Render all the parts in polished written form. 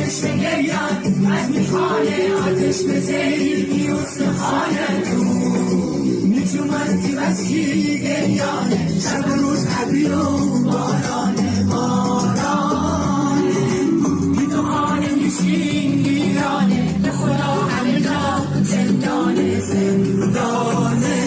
چشم گریان از میخانه آتش به زیدی استخانه تو میجومد تی وسکی گریانه شب و روز ابری و بارانه بی تو خانه میشین ویرانه به خدا همه جا زندانه زندانه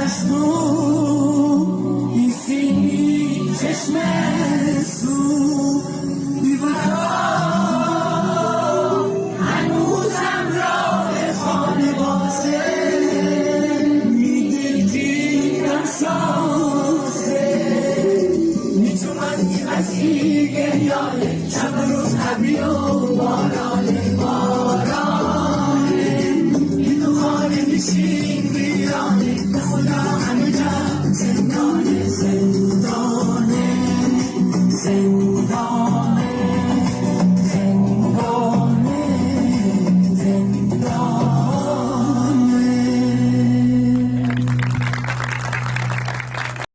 مظلوم این سینی چشم سو بی‌وفا هنوزم راه خانه بازه میدلگیرم سازه میتومندی از این گریانه شب و روز ابری و بارانه بی تو خانه میشین ویرانه به خدا همه جا زندانه زندانه زندانه